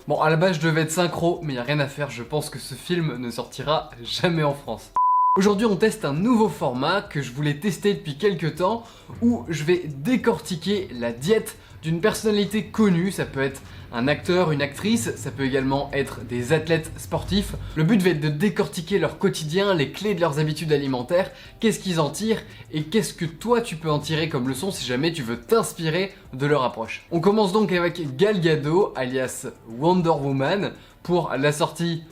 Bon, à la base je devais être synchro, mais y a rien à faire, je pense que ce film ne sortira jamais en France. Aujourd'hui on teste un nouveau format que je voulais tester depuis quelques temps, où je vais décortiquer la diète d'une personnalité connue. Ça peut être un acteur, une actrice, ça peut également être des athlètes sportifs. Le but va être de décortiquer leur quotidien, les clés de leurs habitudes alimentaires, qu'est-ce qu'ils en tirent et qu'est-ce que toi tu peux en tirer comme leçon si jamais tu veux t'inspirer de leur approche. On commence donc avec Gal Gadot, alias Wonder Woman, pour la sortie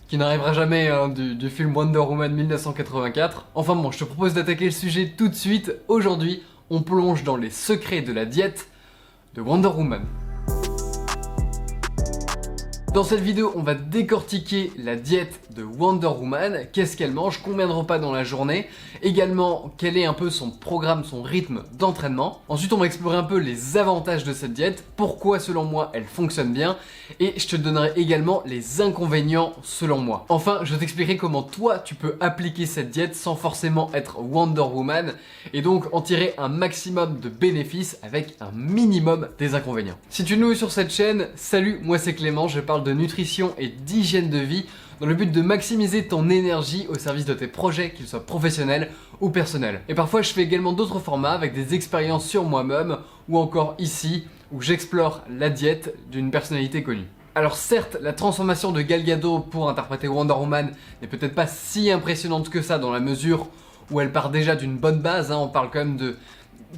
qui n'arrivera jamais du film Wonder Woman 1984. Enfin bon, je te propose d'attaquer le sujet tout de suite. Aujourd'hui, on plonge dans les secrets de la diète de Wonder Woman. Dans cette vidéo, on va décortiquer la diète de Wonder Woman, qu'est-ce qu'elle mange, combien de repas dans la journée, également quel est un peu son programme, son rythme d'entraînement. Ensuite, on va explorer un peu les avantages de cette diète, pourquoi selon moi elle fonctionne bien, et je te donnerai également les inconvénients selon moi. Enfin, je t'expliquerai comment toi tu peux appliquer cette diète sans forcément être Wonder Woman, et donc en tirer un maximum de bénéfices avec un minimum des inconvénients. Si tu es nouveau sur cette chaîne, salut, moi c'est Clément, je parle de nutrition et d'hygiène de vie dans le but de maximiser ton énergie au service de tes projets, qu'ils soient professionnels ou personnels. Et parfois je fais également d'autres formats avec des expériences sur moi-même ou encore ici où j'explore la diète d'une personnalité connue. Alors certes, la transformation de Gal Gadot pour interpréter Wonder Woman n'est peut-être pas si impressionnante que ça dans la mesure où elle part déjà d'une bonne base, on parle quand même de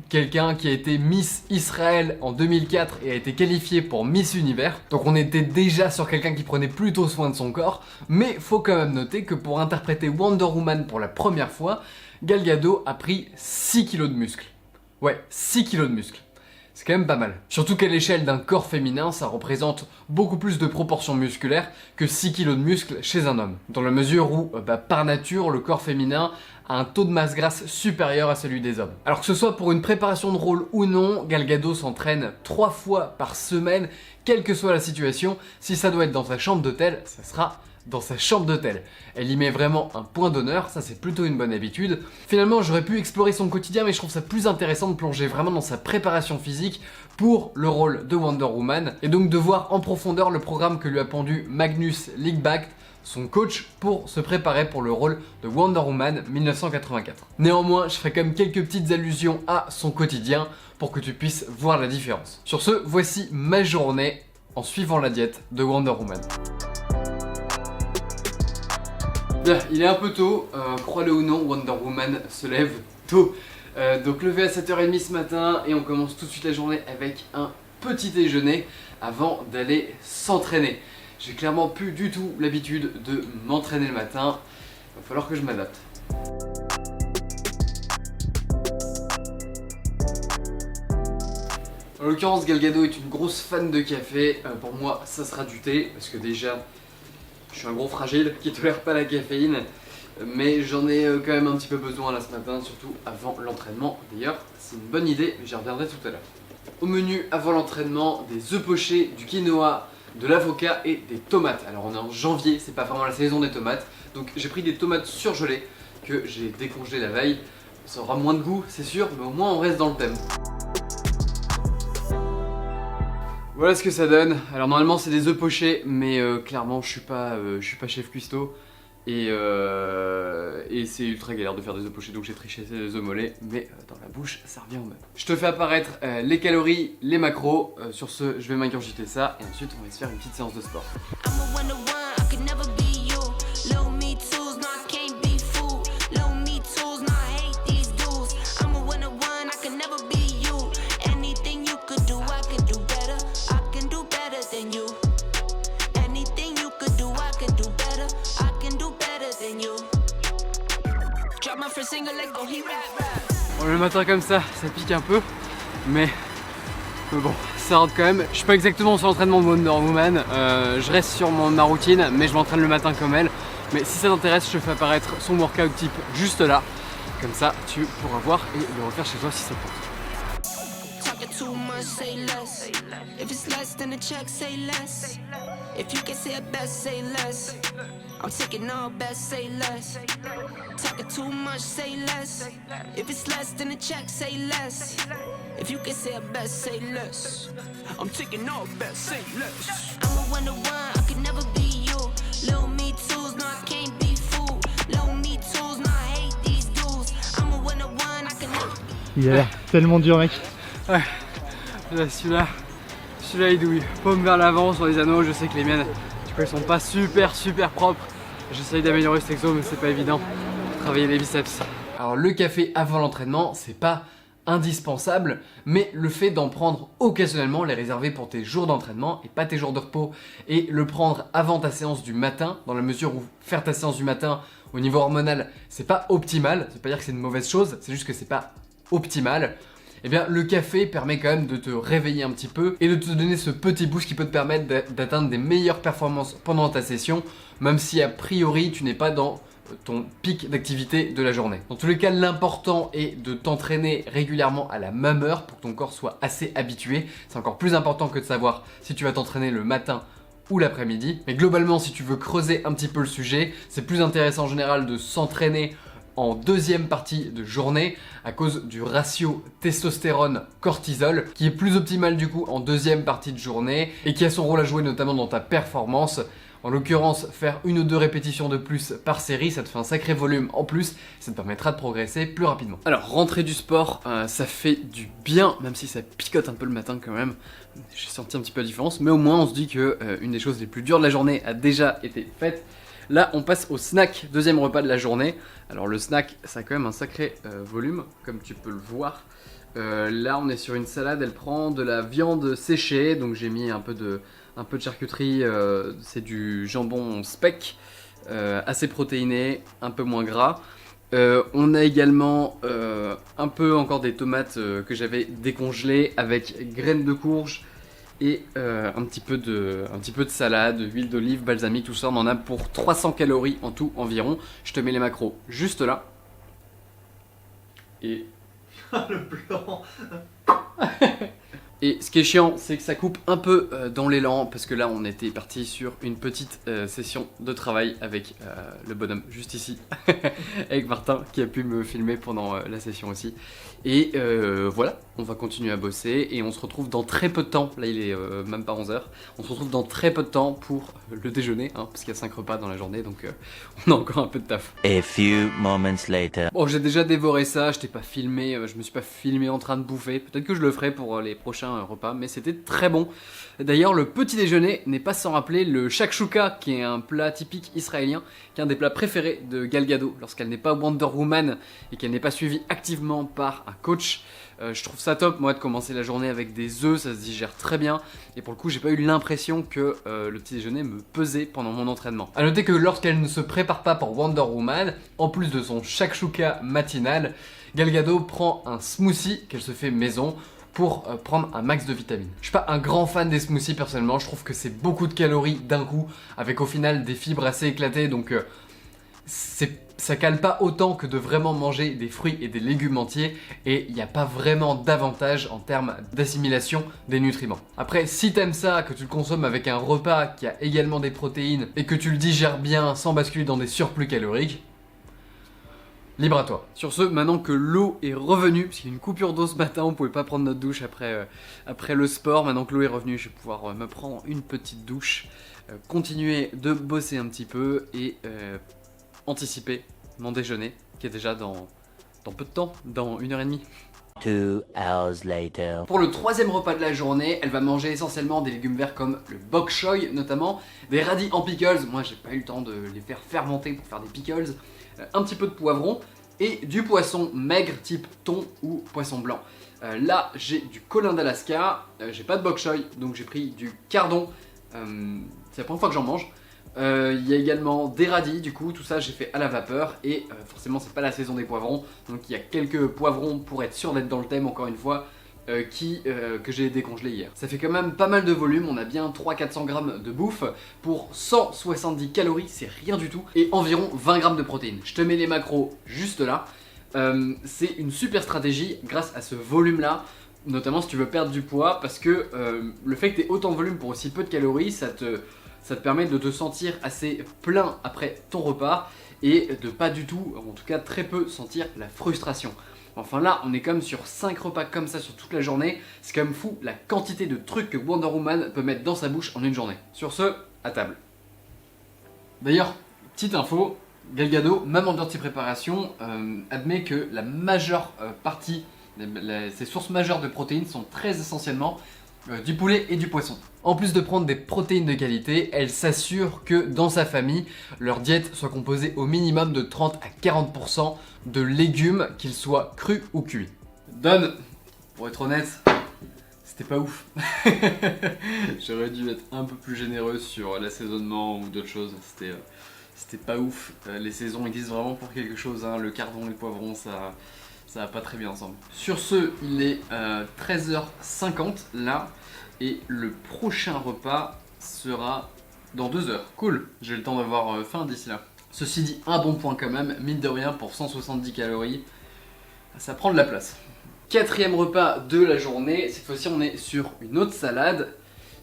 quelqu'un qui a été Miss Israël en 2004 et a été qualifié pour Miss Univers. Donc on était déjà sur quelqu'un qui prenait plutôt soin de son corps, mais faut quand même noter que pour interpréter Wonder Woman pour la première fois, Gal Gadot a pris 6 kilos de muscles. Ouais, 6 kilos de muscles. C'est quand même pas mal. Surtout qu'à l'échelle d'un corps féminin, ça représente beaucoup plus de proportions musculaires que 6 kilos de muscles chez un homme. Dans la mesure où, par nature, le corps féminin a un taux de masse grasse supérieur à celui des hommes. Alors que ce soit pour une préparation de rôle ou non, Gal Gadot s'entraîne 3 fois par semaine, quelle que soit la situation. Si ça doit être dans sa chambre d'hôtel, ça sera dans sa chambre d'hôtel. Elle y met vraiment un point d'honneur, ça c'est plutôt une bonne habitude. Finalement, j'aurais pu explorer son quotidien, mais je trouve ça plus intéressant de plonger vraiment dans sa préparation physique pour le rôle de Wonder Woman, et donc de voir en profondeur le programme que lui a pondu Magnus Ligbakt, son coach, pour se préparer pour le rôle de Wonder Woman 1984. Néanmoins, je ferai quand même quelques petites allusions à son quotidien pour que tu puisses voir la différence. Sur ce, voici ma journée en suivant la diète de Wonder Woman. Bien, il est un peu tôt, crois-le ou non, Wonder Woman se lève tôt. Donc levé à 7h30 ce matin et on commence tout de suite la journée avec un petit déjeuner avant d'aller s'entraîner. J'ai clairement plus du tout l'habitude de m'entraîner le matin, il va falloir que je m'adapte. En l'occurrence, Gal Gadot est une grosse fan de café, pour moi ça sera du thé, parce que déjà je suis un gros fragile qui tolère pas la caféine, mais j'en ai quand même un petit peu besoin là ce matin, surtout avant l'entraînement. D'ailleurs, c'est une bonne idée, mais j'y reviendrai tout à l'heure. Au menu avant l'entraînement, des œufs pochés, du quinoa, de l'avocat et des tomates. Alors on est en janvier, c'est pas vraiment la saison des tomates, donc j'ai pris des tomates surgelées que j'ai décongelées la veille. Ça aura moins de goût, c'est sûr, mais au moins on reste dans le thème. Voilà ce que ça donne. Alors normalement c'est des œufs pochés, mais clairement je suis pas chef cuistot et c'est ultra galère de faire des œufs pochés, donc j'ai triché des œufs mollets, mais dans la bouche ça revient au même. Je te fais apparaître les calories, les macros. Sur ce, je vais m'ingurgiter ça et ensuite on va se faire une petite séance de sport. Bon, le matin comme ça pique un peu, mais bon, ça rentre quand même. Je suis pas exactement sur l'entraînement de Wonder Woman, je reste sur ma routine, mais je m'entraîne le matin comme elle. Mais si ça t'intéresse, je te fais apparaître son workout type juste là, comme ça tu pourras voir et le refaire chez toi si ça te tente. Too much, say less. If it's less than a check, say less. If you can say a best, say less. I'm taking all best, say less. Talking too much, say less. If it's less than a check, say less. If you can say a best, say less. I'm taking all best, say less. I'm a Wonder Woman. Il a l'air tellement dur, mec. Ouais, là, celui-là il douille. Paume vers l'avant sur les anneaux, je sais que les miennes, du coup, elles sont pas super propres. J'essaye d'améliorer cet exo, mais c'est pas évident. Travailler les biceps. Alors le café avant l'entraînement, c'est pas indispensable, mais le fait d'en prendre occasionnellement, les réserver pour tes jours d'entraînement et pas tes jours de repos, et le prendre avant ta séance du matin, dans la mesure où faire ta séance du matin au niveau hormonal, c'est pas optimal, ça veut pas dire que c'est une mauvaise chose, c'est juste que c'est pas optimal. Eh bien le café permet quand même de te réveiller un petit peu et de te donner ce petit boost qui peut te permettre d'atteindre des meilleures performances pendant ta session, même si a priori tu n'es pas dans ton pic d'activité de la journée. Dans tous les cas, l'important est de t'entraîner régulièrement à la même heure pour que ton corps soit assez habitué. C'est encore plus important que de savoir si tu vas t'entraîner le matin ou l'après-midi. Mais globalement, si tu veux creuser un petit peu le sujet, c'est plus intéressant en général de s'entraîner en deuxième partie de journée à cause du ratio testostérone-cortisol qui est plus optimal du coup en deuxième partie de journée et qui a son rôle à jouer notamment dans ta performance. En l'occurrence, faire 1 ou 2 répétitions de plus par série, ça te fait un sacré volume en plus, ça te permettra de progresser plus rapidement. Alors, rentrer du sport, ça fait du bien, même si ça picote un peu le matin quand même. J'ai senti un petit peu la différence, mais au moins on se dit que une des choses les plus dures de la journée a déjà été faite. Là, on passe au snack, deuxième repas de la journée. Alors le snack, ça a quand même un sacré volume, comme tu peux le voir. Là, on est sur une salade, elle prend de la viande séchée, donc j'ai mis un peu de charcuterie, c'est du jambon speck, assez protéiné, un peu moins gras. On a également un peu encore des tomates que j'avais décongelées avec graines de courge et un petit peu de salade, huile d'olive, balsamique, tout ça. On en a pour 300 calories en tout environ. Je te mets les macros juste là. Et Le blanc. Et ce qui est chiant, c'est que ça coupe un peu dans l'élan, parce que là on était parti sur une petite session de travail avec le bonhomme juste ici, avec Martin qui a pu me filmer pendant la session aussi. Et voilà, on va continuer à bosser et on se retrouve dans très peu de temps, là il est même pas 11h, on se retrouve dans très peu de temps pour le déjeuner, hein, parce qu'il y a 5 repas dans la journée, donc on a encore un peu de taf. A few moments later. Bon, j'ai déjà dévoré ça, je t'ai pas filmé, je me suis pas filmé en train de bouffer, peut-être que je le ferai pour les prochains repas, mais c'était très bon. D'ailleurs, le petit déjeuner n'est pas sans rappeler le shakshuka, qui est un plat typique israélien, qui est un des plats préférés de Gal Gadot lorsqu'elle n'est pas Wonder Woman et qu'elle n'est pas suivie activement par un coach. Je trouve ça top, moi, de commencer la journée avec des œufs, ça se digère très bien. Et pour le coup, j'ai pas eu l'impression que le petit déjeuner me pesait pendant mon entraînement. A noter que lorsqu'elle ne se prépare pas pour Wonder Woman, en plus de son shakshuka matinal, Gal Gadot prend un smoothie qu'elle se fait maison pour prendre un max de vitamines. Je suis pas un grand fan des smoothies personnellement, je trouve que c'est beaucoup de calories d'un coup, avec au final des fibres assez éclatées, donc ça cale pas autant que de vraiment manger des fruits et des légumes entiers, et il n'y a pas vraiment d'avantage en termes d'assimilation des nutriments. Après, si t'aimes ça, que tu le consommes avec un repas qui a également des protéines, et que tu le digères bien sans basculer dans des surplus caloriques, libre à toi. Sur ce, maintenant que l'eau est revenue, parce qu'il y a une coupure d'eau ce matin, on pouvait pas prendre notre douche après le sport, maintenant que l'eau est revenue, je vais pouvoir me prendre une petite douche, continuer de bosser un petit peu et anticiper mon déjeuner, qui est déjà dans peu de temps, dans 1h30. 2 hours later. Pour le troisième repas de la journée, elle va manger essentiellement des légumes verts comme le bok choy notamment, des radis en pickles, moi j'ai pas eu le temps de les faire fermenter pour faire des pickles, un petit peu de poivron et du poisson maigre type thon ou poisson blanc. Là j'ai du colin d'Alaska, j'ai pas de bok choy donc j'ai pris du cardon, c'est la première fois que j'en mange. Il y a également des radis, du coup tout ça j'ai fait à la vapeur et forcément c'est pas la saison des poivrons, donc il y a quelques poivrons pour être sûr d'être dans le thème encore une fois que j'ai décongelé hier. Ça fait quand même pas mal de volume, on a bien 300-400 grammes de bouffe pour 170 calories, c'est rien du tout, et environ 20 grammes de protéines. Je te mets les macros juste là. C'est une super stratégie grâce à ce volume là, notamment si tu veux perdre du poids, parce que le fait que tu aies autant de volume pour aussi peu de calories, ça te permet de te sentir assez plein après ton repas et de pas du tout, en tout cas très peu, sentir la frustration. Enfin là, on est quand même sur 5 repas comme ça sur toute la journée, c'est quand même fou la quantité de trucs que Wonder Woman peut mettre dans sa bouche en une journée. Sur ce, à table. D'ailleurs, petite info, Gal Gadot, même en dirty préparation, admet que la majeure partie Ces sources majeures de protéines sont très essentiellement du poulet et du poisson. En plus de prendre des protéines de qualité, elle s'assure que dans sa famille, leur diète soit composée au minimum de 30 à 40% de légumes, qu'ils soient crus ou cuits. Donne, pour être honnête, c'était pas ouf. J'aurais dû être un peu plus généreux sur l'assaisonnement ou d'autres choses. C'était pas ouf. Les saisons existent vraiment pour quelque chose, hein. Le cardon et le poivron, ça va pas très bien ensemble. Sur ce, il est 13h50 là, et le prochain repas sera dans 2 heures. Cool, j'ai le temps d'avoir faim d'ici là. Ceci dit, un bon point quand même, mine de rien, pour 170 calories, ça prend de la place. 4e repas de la journée, cette fois-ci on est sur une autre salade.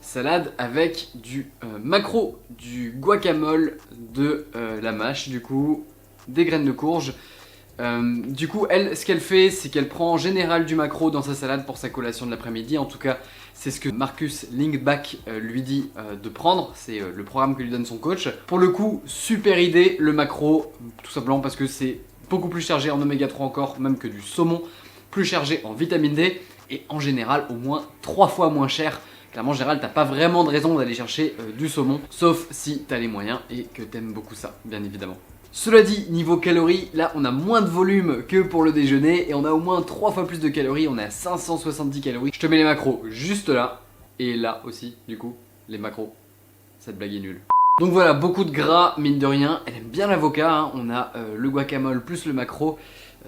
Salade avec du maquereau, du guacamole, de la mâche, du coup, des graines de courge. Du coup, elle, ce qu'elle fait, c'est qu'elle prend en général du maquereau dans sa salade pour sa collation de l'après-midi. En tout cas, c'est ce que Marcus Linkback lui dit de prendre. C'est le programme que lui donne son coach. Pour le coup, super idée, le maquereau, tout simplement parce que c'est beaucoup plus chargé en oméga 3 encore, même que du saumon, plus chargé en vitamine D, et en général, au moins 3 fois moins cher. Clairement, en général, t'as pas vraiment de raison d'aller chercher du saumon, sauf si t'as les moyens et que t'aimes beaucoup ça, bien évidemment. Cela dit, niveau calories, là on a moins de volume que pour le déjeuner et on a au moins 3 fois plus de calories, on est à 570 calories. Je te mets les macros juste là, et là aussi, du coup, les macros. Cette blague est nulle. Donc voilà, beaucoup de gras, mine de rien. Elle aime bien l'avocat, hein. On a le guacamole plus le maquereau.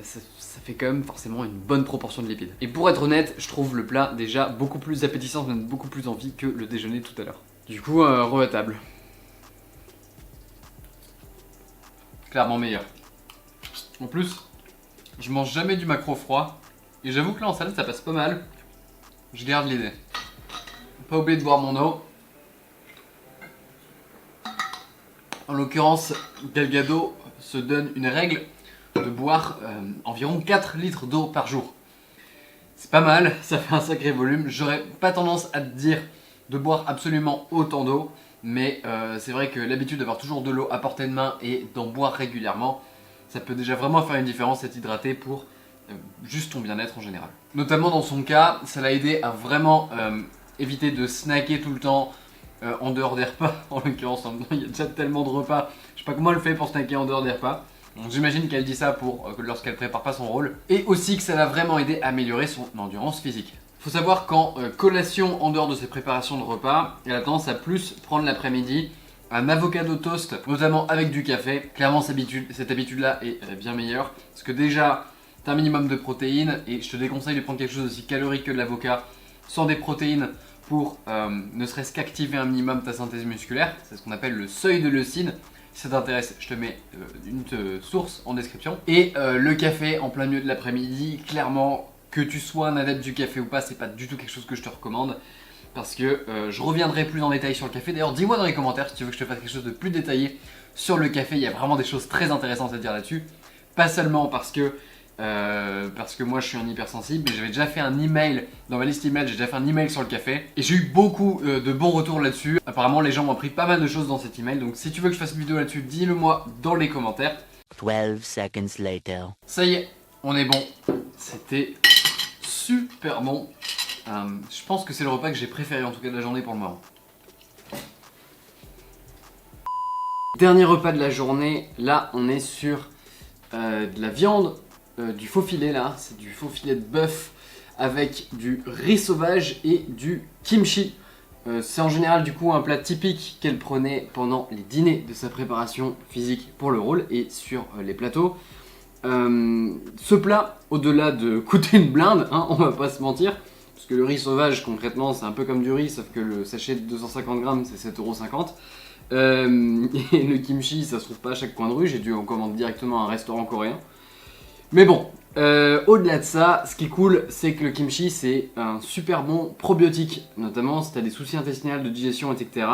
Ça fait quand même forcément une bonne proportion de lipides. Et pour être honnête, je trouve le plat déjà beaucoup plus appétissant, ça donne beaucoup plus envie que le déjeuner tout à l'heure. Du coup, re à table. Clairement meilleur. En plus, je mange jamais du maquereau froid. Et j'avoue que là en salade ça passe pas mal. Je garde l'idée. Pas oublier de boire mon eau. En l'occurrence, Delgado se donne une règle de boire environ 4 litres d'eau par jour. C'est pas mal, ça fait un sacré volume. J'aurais pas tendance à te dire de boire absolument autant d'eau, mais c'est vrai que l'habitude d'avoir toujours de l'eau à portée de main et d'en boire régulièrement, ça peut déjà vraiment faire une différence, être hydraté pour juste ton bien-être en général. Notamment dans son cas, ça l'a aidé à vraiment éviter de snacker tout le temps en dehors des repas. En l'occurrence, il y a déjà tellement de repas, je sais pas comment elle fait pour snacker en dehors des repas. Donc j'imagine qu'elle dit ça pour lorsqu'elle prépare pas son rôle. Et aussi que ça l'a vraiment aidé à améliorer son endurance physique. Faut savoir qu'en collation, en dehors de ses préparations de repas, elle a tendance à plus prendre l'après-midi un avocado toast, notamment avec du café. Clairement cette habitude-là est bien meilleure. Parce que déjà, t'as un minimum de protéines et je te déconseille de prendre quelque chose aussi calorique que de l'avocat sans des protéines pour ne serait-ce qu'activer un minimum ta synthèse musculaire. C'est ce qu'on appelle le seuil de leucine. Si ça t'intéresse, je te mets une source en description. Et le café en plein milieu de l'après-midi, clairement, que tu sois un adepte du café ou pas, c'est pas du tout quelque chose que je te recommande. Parce que je reviendrai plus en détail sur le café. D'ailleurs, dis-moi dans les commentaires si tu veux que je te fasse quelque chose de plus détaillé sur le café. Il y a vraiment des choses très intéressantes à dire là-dessus. Pas seulement parce que moi je suis un hypersensible, mais j'avais déjà fait un email, dans ma liste email, j'ai déjà fait un email sur le café et j'ai eu beaucoup de bons retours là-dessus. Apparemment les gens m'ont appris pas mal de choses dans cet email, donc si tu veux que je fasse une vidéo là-dessus, dis-le moi dans les commentaires. 12 seconds later. Ça y est, on est bon. C'était super bon. Je pense que c'est le repas que j'ai préféré en tout cas de la journée pour le moment. Dernier repas de la journée, là on est sur de la viande. Du faux filet là, c'est du faux filet de bœuf avec du riz sauvage et du kimchi. C'est en général du coup un plat typique qu'elle prenait pendant les dîners de sa préparation physique pour le rôle et sur les plateaux. Ce plat, au-delà de coûter une blinde, hein, on va pas se mentir, parce que le riz sauvage concrètement c'est un peu comme du riz sauf que le sachet de 250 grammes c'est 7,50 €. Et le kimchi ça se trouve pas à chaque coin de rue, j'ai dû en commander directement à un restaurant coréen. Mais bon, au-delà de ça, ce qui est cool, c'est que le kimchi, c'est un super bon probiotique. Notamment si tu as des soucis intestinaux, de digestion, etc.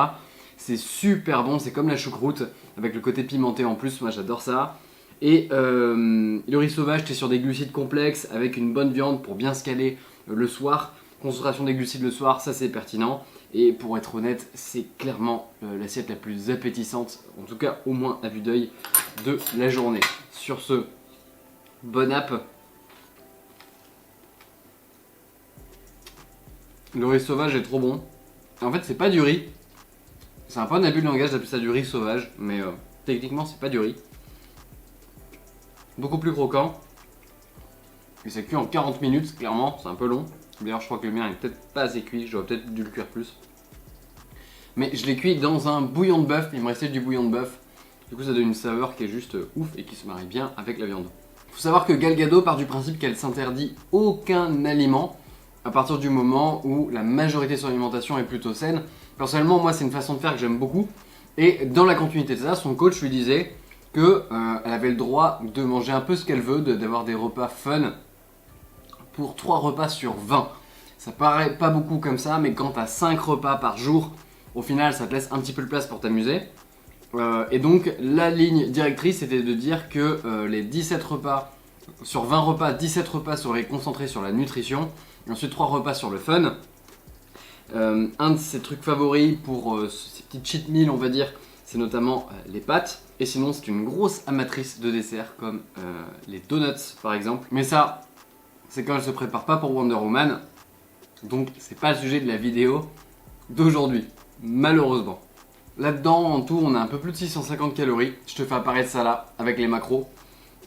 C'est super bon, c'est comme la choucroute, avec le côté pimenté en plus, moi j'adore ça. Et le riz sauvage, tu es sur des glucides complexes, avec une bonne viande pour bien se caler le soir. Concentration des glucides le soir, ça c'est pertinent. Et pour être honnête, c'est clairement l'assiette la plus appétissante, en tout cas au moins à vue d'œil, de la journée. Sur ce... Bon app. Le riz sauvage est trop bon. En fait, c'est pas du riz. C'est un peu un abus de langage d'appeler ça du riz sauvage, mais techniquement, c'est pas du riz. Beaucoup plus croquant. Et c'est cuit en 40 minutes, clairement, c'est un peu long. D'ailleurs, je crois que le mien est peut-être pas assez cuit, j'aurais peut-être dû le cuire plus. Mais je l'ai cuit dans un bouillon de bœuf, il me restait du bouillon de bœuf. Du coup, ça donne une saveur qui est juste ouf et qui se marie bien avec la viande. Faut savoir que Gal Gadot part du principe qu'elle s'interdit aucun aliment à partir du moment où la majorité de son alimentation est plutôt saine. Personnellement, moi, c'est une façon de faire que j'aime beaucoup. Et dans la continuité de ça, son coach lui disait que elle avait le droit de manger un peu ce qu'elle veut, d'avoir des repas fun pour 3 repas sur 20. Ça paraît pas beaucoup comme ça, mais quand t'as 5 repas par jour, au final, ça te laisse un petit peu de place pour t'amuser. Et donc, la ligne directrice, c'était de dire que les 17 repas, sur 20 repas, 17 repas seraient concentrés sur la nutrition, et ensuite 3 repas sur le fun. Un de ses trucs favoris pour ces petites cheat meals, on va dire, c'est notamment les pâtes. Et sinon, c'est une grosse amatrice de desserts, comme les donuts, par exemple. Mais ça, c'est quand elle se prépare pas pour Wonder Woman. Donc, c'est pas le sujet de la vidéo d'aujourd'hui, malheureusement. Là-dedans, en tout, on a un peu plus de 650 calories. Je te fais apparaître ça là, avec les macros.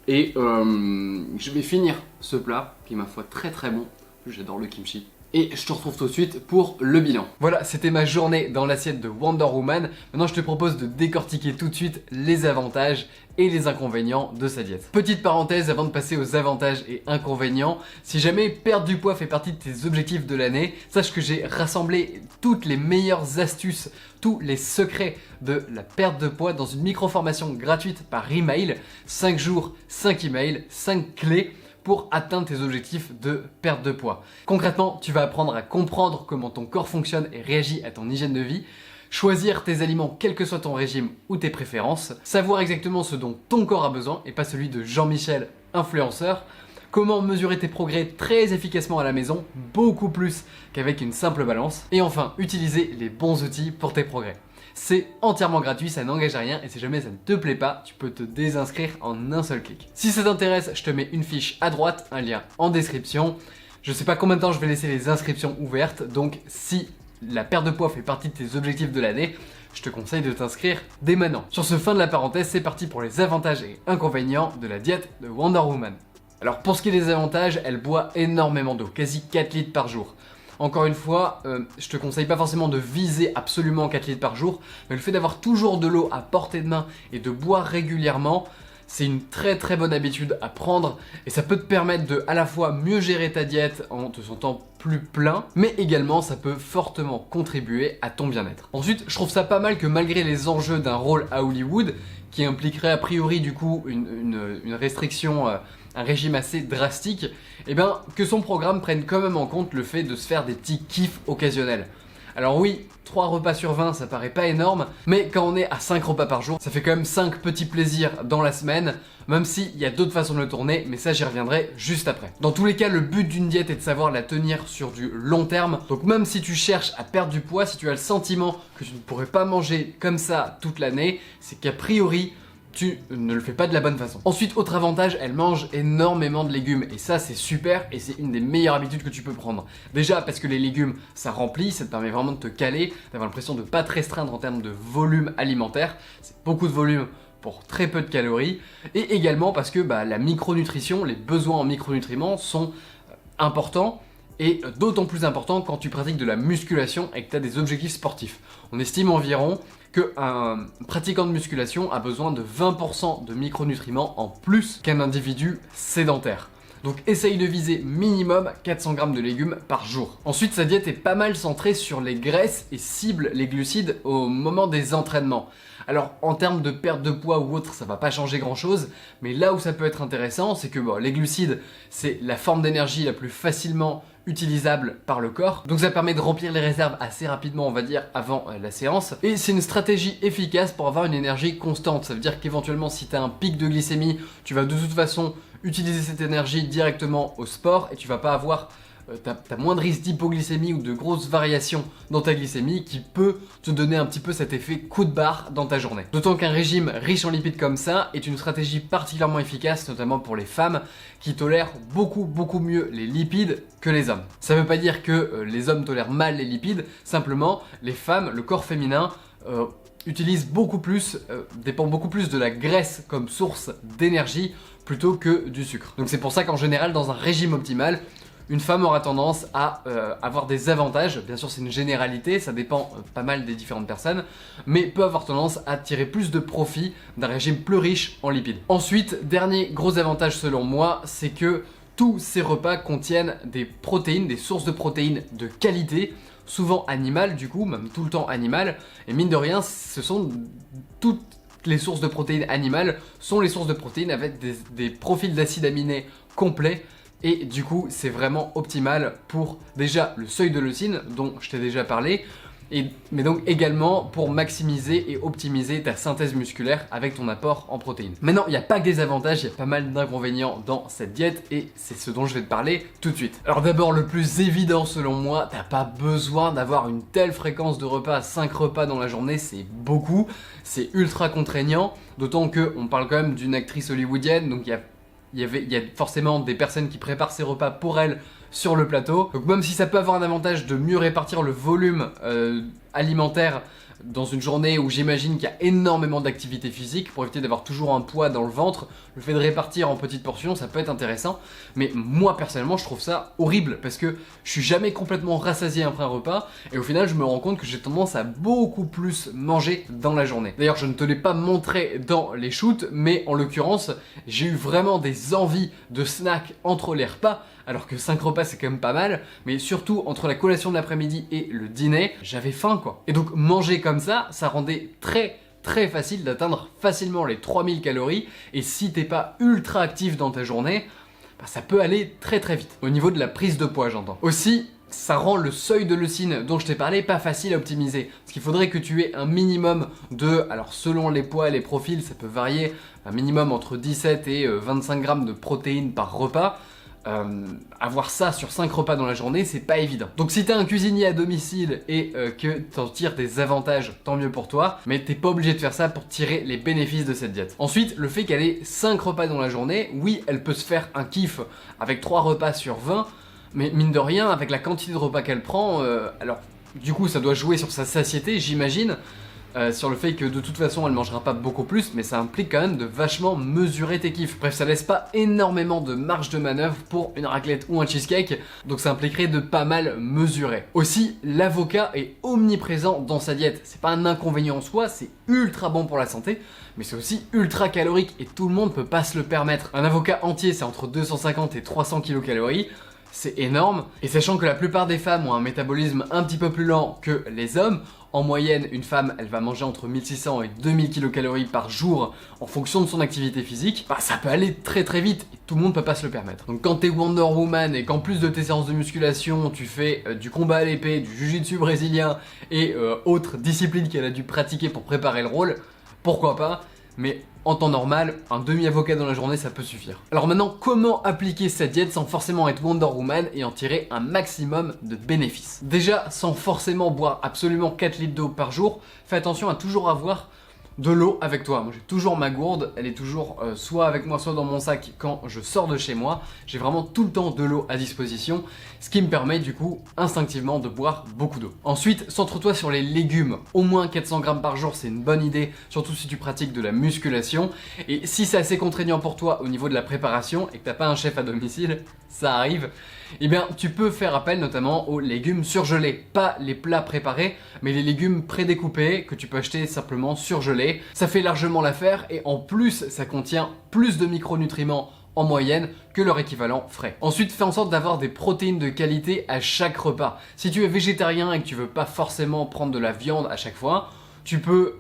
Et je vais finir ce plat, qui est ma foi très très bon. J'adore le kimchi. Et je te retrouve tout de suite pour le bilan. Voilà, c'était ma journée dans l'assiette de Wonder Woman. Maintenant, je te propose de décortiquer tout de suite les avantages et les inconvénients de sa diète. Petite parenthèse avant de passer aux avantages et inconvénients. Si jamais perdre du poids fait partie de tes objectifs de l'année, sache que j'ai rassemblé toutes les meilleures astuces, tous les secrets de la perte de poids dans une micro-formation gratuite par email. 5 jours, 5 emails, 5 clés pour atteindre tes objectifs de perte de poids. Concrètement, tu vas apprendre à comprendre comment ton corps fonctionne et réagit à ton hygiène de vie, choisir tes aliments quel que soit ton régime ou tes préférences, savoir exactement ce dont ton corps a besoin et pas celui de Jean-Michel, influenceur, comment mesurer tes progrès très efficacement à la maison, beaucoup plus qu'avec une simple balance, et enfin, utiliser les bons outils pour tes progrès. C'est entièrement gratuit, ça n'engage à rien et si jamais ça ne te plaît pas, tu peux te désinscrire en un seul clic. Si ça t'intéresse, je te mets une fiche à droite, un lien en description. Je sais pas combien de temps je vais laisser les inscriptions ouvertes, donc si la perte de poids fait partie de tes objectifs de l'année, je te conseille de t'inscrire dès maintenant. Sur ce, fin de la parenthèse, c'est parti pour les avantages et inconvénients de la diète de Wonder Woman. Alors pour ce qui est des avantages, elle boit énormément d'eau, quasi 4 litres par jour. Encore une fois, je te conseille pas forcément de viser absolument 4 litres par jour, mais le fait d'avoir toujours de l'eau à portée de main et de boire régulièrement, c'est une très très bonne habitude à prendre et ça peut te permettre de à la fois mieux gérer ta diète en te sentant plus plein, mais également ça peut fortement contribuer à ton bien-être. Ensuite, je trouve ça pas mal que malgré les enjeux d'un rôle à Hollywood, qui impliquerait a priori du coup une restriction, un régime assez drastique, et bien que son programme prenne quand même en compte le fait de se faire des petits kiffs occasionnels. Alors oui, 3 repas sur 20 ça paraît pas énorme, mais quand on est à 5 repas par jour, ça fait quand même 5 petits plaisirs dans la semaine, même s'il y a d'autres façons de le tourner, mais ça j'y reviendrai juste après. Dans tous les cas, le but d'une diète est de savoir la tenir sur du long terme, donc même si tu cherches à perdre du poids, si tu as le sentiment que tu ne pourrais pas manger comme ça toute l'année, c'est qu'a priori, tu ne le fais pas de la bonne façon. Ensuite, autre avantage, elle mange énormément de légumes et ça c'est super et c'est une des meilleures habitudes que tu peux prendre. Déjà parce que les légumes ça remplit, ça te permet vraiment de te caler, d'avoir l'impression de ne pas te restreindre en termes de volume alimentaire, c'est beaucoup de volume pour très peu de calories, et également parce que la micronutrition, les besoins en micronutriments sont importants et d'autant plus importants quand tu pratiques de la musculation et que tu as des objectifs sportifs. On estime environ qu'un pratiquant de musculation a besoin de 20% de micronutriments en plus qu'un individu sédentaire. Donc essaye de viser minimum 400 grammes de légumes par jour. Ensuite, sa diète est pas mal centrée sur les graisses et cible les glucides au moment des entraînements. Alors en termes de perte de poids ou autre, ça va pas changer grand chose, mais là où ça peut être intéressant, c'est que les glucides, c'est la forme d'énergie la plus facilement utilisable par le corps, donc ça permet de remplir les réserves assez rapidement, on va dire, avant la séance, et c'est une stratégie efficace pour avoir une énergie constante. Ça veut dire qu'éventuellement si tu as un pic de glycémie, tu vas de toute façon utiliser cette énergie directement au sport et tu vas pas avoir t'as moins de risque d'hypoglycémie ou de grosses variations dans ta glycémie qui peut te donner un petit peu cet effet coup de barre dans ta journée. D'autant qu'un régime riche en lipides comme ça est une stratégie particulièrement efficace, notamment pour les femmes qui tolèrent beaucoup mieux les lipides que les hommes. Ça veut pas dire que les hommes tolèrent mal les lipides, simplement les femmes, le corps féminin utilise dépend beaucoup plus de la graisse comme source d'énergie plutôt que du sucre. Donc c'est pour ça qu'en général dans un régime optimal, une femme aura tendance à avoir des avantages, bien sûr c'est une généralité, ça dépend pas mal des différentes personnes, mais peut avoir tendance à tirer plus de profit d'un régime plus riche en lipides. Ensuite, dernier gros avantage selon moi, c'est que tous ces repas contiennent des protéines, des sources de protéines de qualité, souvent animales du coup, même tout le temps animales, et mine de rien, ce sont toutes les sources de protéines animales sont les sources de protéines avec des profils d'acides aminés complets. Et du coup, c'est vraiment optimal pour déjà le seuil de leucine dont je t'ai déjà parlé, mais donc également pour maximiser et optimiser ta synthèse musculaire avec ton apport en protéines. Maintenant, il n'y a pas que des avantages, il y a pas mal d'inconvénients dans cette diète et c'est ce dont je vais te parler tout de suite. Alors d'abord, le plus évident selon moi, t'as pas besoin d'avoir une telle fréquence de repas, 5 repas dans la journée, c'est beaucoup, c'est ultra contraignant, d'autant qu'on parle quand même d'une actrice hollywoodienne, donc il y a forcément des personnes qui préparent ces repas pour elle sur le plateau. Donc même si ça peut avoir un avantage de mieux répartir le volume alimentaire dans une journée où j'imagine qu'il y a énormément d'activité physique pour éviter d'avoir toujours un poids dans le ventre, le fait de répartir en petites portions ça peut être intéressant, mais moi personnellement je trouve ça horrible parce que je suis jamais complètement rassasié après un repas et au final je me rends compte que j'ai tendance à beaucoup plus manger dans la journée. D'ailleurs je ne te l'ai pas montré dans les shoots, mais en l'occurrence j'ai eu vraiment des envies de snack entre les repas, alors que 5 repas c'est quand même pas mal, mais surtout entre la collation de l'après-midi et le dîner, j'avais faim quoi. Et donc manger comme ça rendait très facile d'atteindre facilement les 3000 calories, et si t'es pas ultra actif dans ta journée, bah, ça peut aller très vite. Au niveau de la prise de poids j'entends. Aussi, ça rend le seuil de leucine dont je t'ai parlé pas facile à optimiser. Parce qu'il faudrait que tu aies un minimum de, alors selon les poids et les profils, ça peut varier, un minimum entre 17 et 25 grammes de protéines par repas. Avoir ça sur 5 repas dans la journée, c'est pas évident. Donc si t'as un cuisinier à domicile et que t'en tires des avantages, tant mieux pour toi, mais t'es pas obligé de faire ça pour tirer les bénéfices de cette diète. Ensuite, le fait qu'elle ait 5 repas dans la journée, oui, elle peut se faire un kiff avec 3 repas sur 20, mais mine de rien, avec la quantité de repas qu'elle prend, alors du coup ça doit jouer sur sa satiété, j'imagine, sur le fait que de toute façon elle mangera pas beaucoup plus, mais ça implique quand même de vachement mesurer tes kiffs. Bref, ça laisse pas énormément de marge de manœuvre pour une raclette ou un cheesecake, donc ça impliquerait de pas mal mesurer. Aussi, l'avocat est omniprésent dans sa diète. C'est pas un inconvénient en soi, c'est ultra bon pour la santé, mais c'est aussi ultra calorique et tout le monde peut pas se le permettre. Un avocat entier c'est entre 250 et 300 kcal. C'est énorme, et sachant que la plupart des femmes ont un métabolisme un petit peu plus lent que les hommes, en moyenne, une femme, elle va manger entre 1600 et 2000 kcal par jour en fonction de son activité physique, bah ça peut aller très vite et tout le monde peut pas se le permettre. Donc quand t'es Wonder Woman et qu'en plus de tes séances de musculation, tu fais du combat à l'épée, du jiu-jitsu brésilien et autres disciplines qu'elle a dû pratiquer pour préparer le rôle, pourquoi pas, mais en temps normal, un demi-avocat dans la journée ça peut suffire. Alors maintenant, comment appliquer cette diète sans forcément être Wonder Woman et en tirer un maximum de bénéfices? Déjà, sans forcément boire absolument 4 litres d'eau par jour, fais attention à toujours avoir de l'eau avec toi. Moi j'ai toujours ma gourde, elle est toujours soit avec moi soit dans mon sac quand je sors de chez moi. J'ai vraiment tout le temps de l'eau à disposition, ce qui me permet du coup instinctivement de boire beaucoup d'eau. Ensuite, centre-toi sur les légumes. Au moins 400 grammes par jour, c'est une bonne idée, surtout si tu pratiques de la musculation. Et si c'est assez contraignant pour toi au niveau de la préparation et que t'as pas un chef à domicile, ça arrive, eh bien tu peux faire appel notamment aux légumes surgelés. Pas les plats préparés, mais les légumes prédécoupés que tu peux acheter simplement surgelés. Ça fait largement l'affaire et en plus ça contient plus de micronutriments en moyenne que leur équivalent frais. Ensuite, fais en sorte d'avoir des protéines de qualité à chaque repas. Si tu es végétarien et que tu veux pas forcément prendre de la viande à chaque fois, tu peux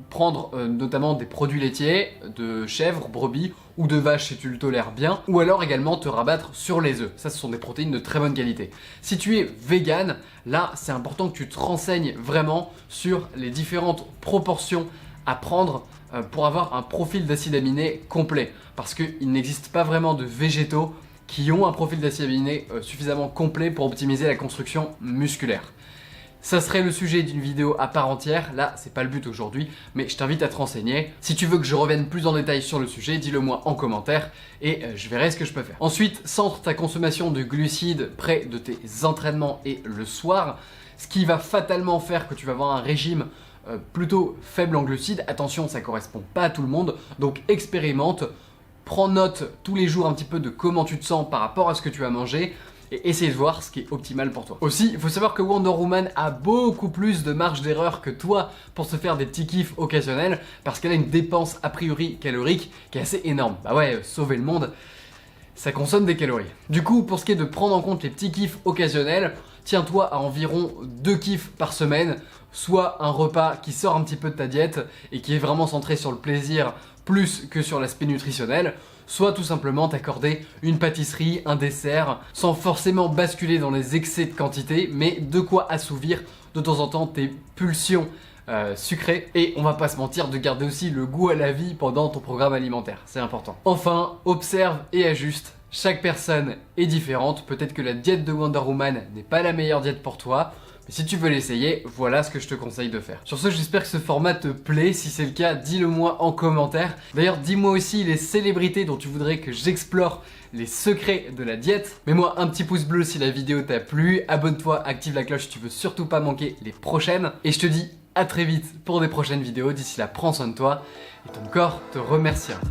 prendre notamment des produits laitiers, de chèvre, brebis ou de vache si tu le tolères bien, ou alors également te rabattre sur les œufs. Ça, ce sont des protéines de très bonne qualité. Si tu es vegan, là, c'est important que tu te renseignes vraiment sur les différentes proportions à prendre pour avoir un profil d'acides aminés complet, parce qu'il n'existe pas vraiment de végétaux qui ont un profil d'acide aminé suffisamment complet pour optimiser la construction musculaire. Ça serait le sujet d'une vidéo à part entière, là c'est pas le but aujourd'hui, mais je t'invite à te renseigner. Si tu veux que je revienne plus en détail sur le sujet, dis-le moi en commentaire et je verrai ce que je peux faire. Ensuite, centre ta consommation de glucides près de tes entraînements et le soir, ce qui va fatalement faire que tu vas avoir un régime plutôt faible en glucides. Attention, ça correspond pas à tout le monde, donc expérimente, prends note tous les jours un petit peu de comment tu te sens par rapport à ce que tu as mangé, et essaye de voir ce qui est optimal pour toi. Aussi, il faut savoir que Wonder Woman a beaucoup plus de marge d'erreur que toi pour se faire des petits kiffs occasionnels, parce qu'elle a une dépense a priori calorique qui est assez énorme. Bah ouais, sauver le monde, ça consomme des calories. Du coup, pour ce qui est de prendre en compte les petits kiffs occasionnels, tiens-toi à environ 2 kiffs par semaine, soit un repas qui sort un petit peu de ta diète et qui est vraiment centré sur le plaisir plus que sur l'aspect nutritionnel, soit tout simplement t'accorder une pâtisserie, un dessert, sans forcément basculer dans les excès de quantité, mais de quoi assouvir de temps en temps tes pulsions sucrées. Et on va pas se mentir, de garder aussi le goût à la vie pendant ton programme alimentaire, c'est important. Enfin, observe et ajuste. Chaque personne est différente, peut-être que la diète de Wonder Woman n'est pas la meilleure diète pour toi, mais si tu veux l'essayer, voilà ce que je te conseille de faire. Sur ce, j'espère que ce format te plaît. Si c'est le cas, dis-le moi en commentaire. D'ailleurs, dis-moi aussi les célébrités dont tu voudrais que j'explore les secrets de la diète. Mets-moi un petit pouce bleu si la vidéo t'a plu. Abonne-toi, active la cloche si tu veux surtout pas manquer les prochaines. Et je te dis à très vite pour des prochaines vidéos. D'ici là, prends soin de toi et ton corps te remerciera.